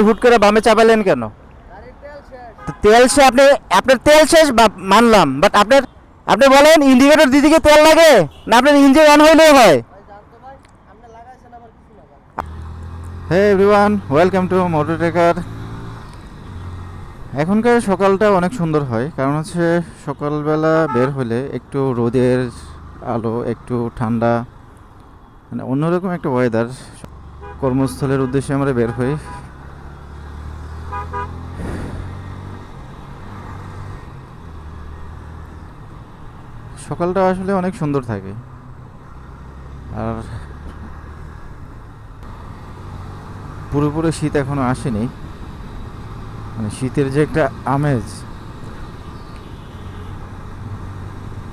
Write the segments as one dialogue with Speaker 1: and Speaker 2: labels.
Speaker 1: হুট করে বামে চাপালেন কেন? তেল সে আপনি আপনার তেল শেষ মানলাম, বাট আপনি বলেন ইন্ডিকেটর দিদিকে তেল লাগে না আপনার ইঞ্জিন অন হইলেও হয়? Hey everyone, welcome to motor trekker. এখনকার সকালটা অনেক সুন্দর হয়, কারণ হচ্ছে সকালবেলা বের হলে একটু রোদের আলো, একটু ঠান্ডা, মানে অন্যরকম একটা ওয়েদার। কর্মস্থলের উদ্দেশ্যে আমরা বের হই। সকালটা আসলে অনেক সুন্দর থাকে। আর পুরোপুরি শীত এখনো আসেনি, মানে শীতের যে একটা আমেজ,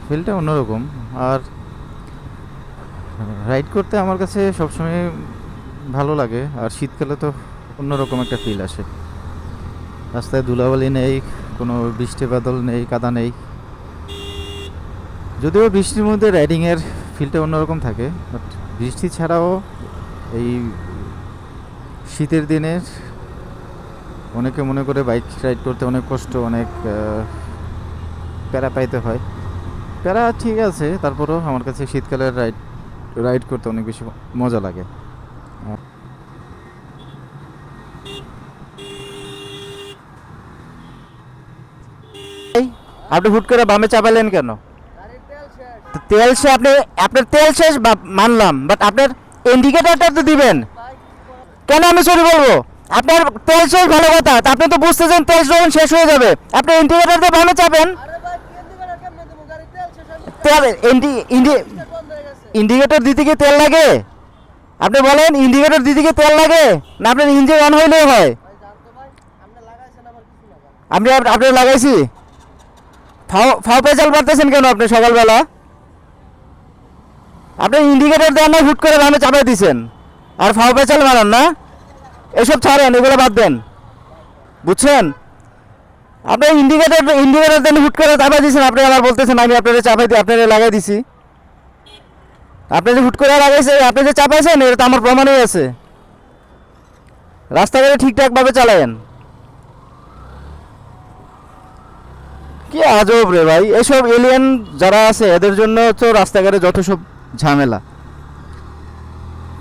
Speaker 1: ফিলটা অন্যরকম। আর রাইড করতে আমার কাছে সবসময় ভালো লাগে। আর শীতকালে তো অন্যরকম একটা ফিল আসে। রাস্তায় ধুলাবালি নেই, কোনো বৃষ্টি বাদল নেই, কাদা নেই। যদিও বৃষ্টির মধ্যে রাইডিংয়ের ফিলটা অন্যরকম থাকে, বাট বৃষ্টি ছাড়াও এই শীতের দিনের অনেকে মনে করে বাইক রাইড করতে অনেক কষ্ট, অনেক প্যারা পাইতে হয়। প্যারা ঠিক আছে, তারপরেও আমার কাছে শীতকালের রাইড রাইড করতে অনেক বেশি মজা লাগে। আপনি হুট করে বামে চাপালেন কেন? তেল সে আপনার তেল শেষ মানলাম, বাট আপনার ইন্ডিকেটরটা তো দিবেন। কেন আমি সরি বলবো? আপনার তেল শেষ ভালো কথা, তা আপনি তো বুঝতেছেন তেল যখন শেষ হয়ে যাবে আপনি ইন্ডিকেটর দিয়ে বামে চাপেন। তেল ইন্ডিকেটর দিতে কি তেল লাগে? আপনি বলেন ইন্ডিকেটর দিতে কি তেল লাগে না আপনার ইঞ্জিন অন হইলেও হয়? আপনি লাগাইছি। ফাও পেঁচাল পারতেছেন কেন আপনি সকালবেলা? আপনি ইন্ডিকেটর দেন না, হুট করে বামে চাপাই দিছেন আর ফাও পেঁচাল মারান না। এসব ছাড়েন, এগুলো বাদ দেন, বুঝছেন? আপনি ইন্ডিকেটর দেন, হুট করে চাপাই দিছেন। আপনি আবার বলতেছেন আমি আপনাদের চাপাই দিই, আপনাদের লাগাই দিছি। আপনি যে হুট করে লাগাইছে, আপনি যে চাপাইছেন এটা তো আমার প্রমাণই আছে। রাস্তাঘাটে ঠিকঠাকভাবে চালায়েন। কি আজব রে ভাই, এসব এলিয়েন যারা আছে এদের জন্য তো রাস্তাঘাটে যত সব ঝামেলা।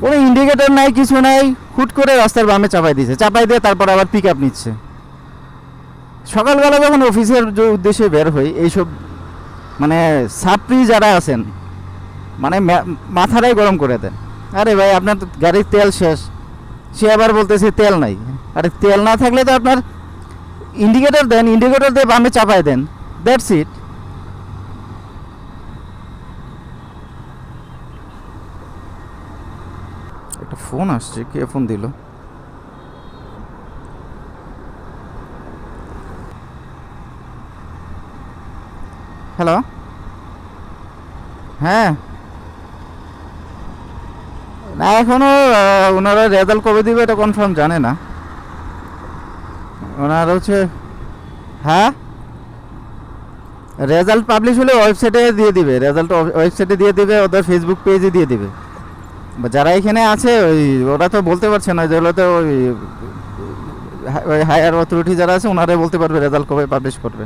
Speaker 1: কোনো ইন্ডিকেটর নাই, কিছু নাই, হুট করে রাস্তার বামে চাপাই দিয়েছে, চাপাই দিয়ে তারপর আবার পিক আপ নিচ্ছে। সকালবেলা যখন অফিসের যে উদ্দেশ্যে বের হই, এইসব মানে ছাত্রী যারা আছেন, মানে মাথাটাই গরম করে দেন। আরে ভাই আপনার তো গাড়ির তেল শেষ, সে আবার বলতেছে তেল নাই। আরে তেল না থাকলে তো আপনার ইন্ডিকেটর দেন, ইন্ডিকেটর দিয়ে বামে চাপাই দেন, দ্যাটস ইট। একটা ফোন আসছে, কে ফোন দিল? হ্যালো, হ্যাঁ। না এখনো ওনারা রেজাল্ট কবে দিবে এটা কনফার্ম জানে না। ওনারা হচ্ছে, হ্যাঁ, রেজাল্ট পাবলিশ হলে ওয়েবসাইটে দিয়ে দিবে, রেজাল্ট ওয়েবসাইটে দিয়ে দিবে, ওদের ফেসবুক পেজে দিয়ে দিবে। যারা এখানে আছে ওরা তো বলতে পারছে না, যেগুলো তো ওই হায়ার অথরিটি যারা আছে ওনারাই বলতে পারবে রেজাল্ট কবে পাবলিশ করবে।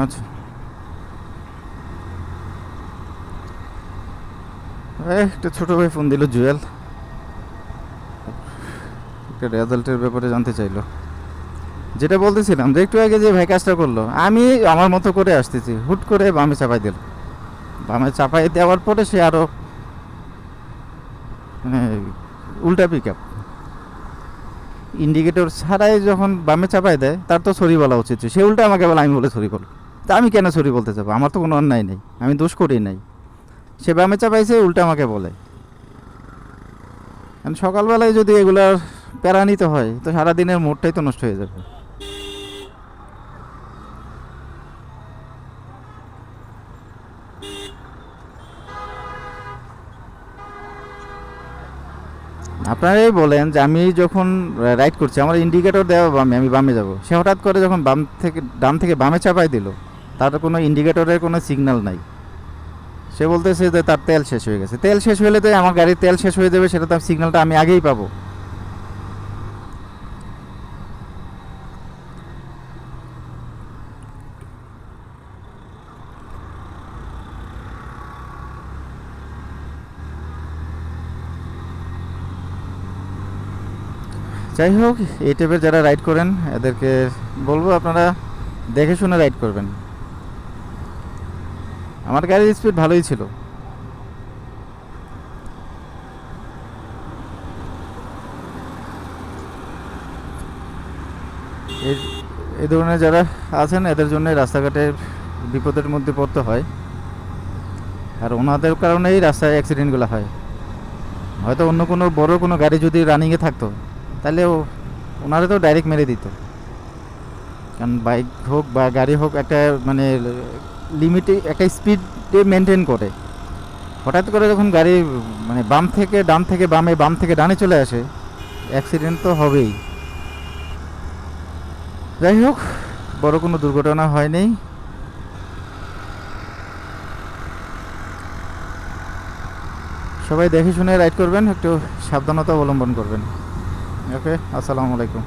Speaker 1: আচ্ছা, একটা ছোটো ভাই ফোন দিল, জুয়েল, একটা রেজাল্টের ব্যাপারে জানতে চাইলো। যেটা বলতেছিলাম যে একটু আগে যে ভাই কাজটা করলো, আমি আমার মতো করে আসতেছি, হুট করে বামে চাপাই দিল। বামে চাপাই দেওয়ার পরে সে আরও মানে উল্টা পিক আপ, ইন্ডিকেটর ছাড়াই যখন বামে চাপাই দেয় তার তো সরি বলা উচিত, সে উল্টা আমাকে বলে আমি বলে সরি বল। তা আমি কেন সরি বলতে যাবো? আমার তো কোনো অন্যায় নেই, আমি দোষ করি নাই। সে বামে চাপাইছে, উল্টা আমাকে বলে। সকালবেলায় যদি এগুলার প্যারা নিতে হয় তো সারাদিনের মুডটাই তো নষ্ট হয়ে যাবে। আপনারাই বলেন যে আমি যখন রাইড করছি আমার ইন্ডিকেটর দেওয়া বামে, আমি বামে যাব, সে হঠাৎ করে যখন ডান থেকে বামে চাপাই দিল, তার কোনো ইন্ডিকেটরের কোনো সিগন্যাল নাই, সে বলতেছে যে তার তেল শেষ হয়ে গেছে। তেল শেষ হলে তো আমার গাড়ির তেল শেষ হয়ে যাবে, সেটা তো সিগন্যালটা আমি আগেই পাবো। যাই হোক, এই টাইপের যারা রাইড করেন এদেরকে বলবো আপনারা দেখে শুনে রাইড করবেন। আমার গাড়ির স্পিড ভালোই ছিল। এই এই ধরনের যারা আছেন এদের জন্য রাস্তাঘাটে বিপদের মধ্যে পড়তে হয়, আর ওনাদের কারণেই রাস্তায় অ্যাক্সিডেন্টগুলো হয়। হয়তো অন্য কোনো বড় কোনো গাড়ি যদি রানিংয়ে থাকতো তাহলে ওনারা তো ডাইরেক্ট মেরে দিত। কারণ বাইক হোক বা গাড়ি হোক একটা মানে লিমিটে একটা স্পিডে মেনটেন করে। হঠাৎ করে যখন গাড়ি মানে বাম থেকে ডান থেকে বামে, বাম থেকে ডানে চলে আসে, অ্যাক্সিডেন্ট তো হবেই। যাই হোক, বড় কোনো দুর্ঘটনা হয়নি। সবাই দেখে শুনে রাইড করবেন, একটু সাবধানতা অবলম্বন করবেন। ওকে, আসসালামু আলাইকুম।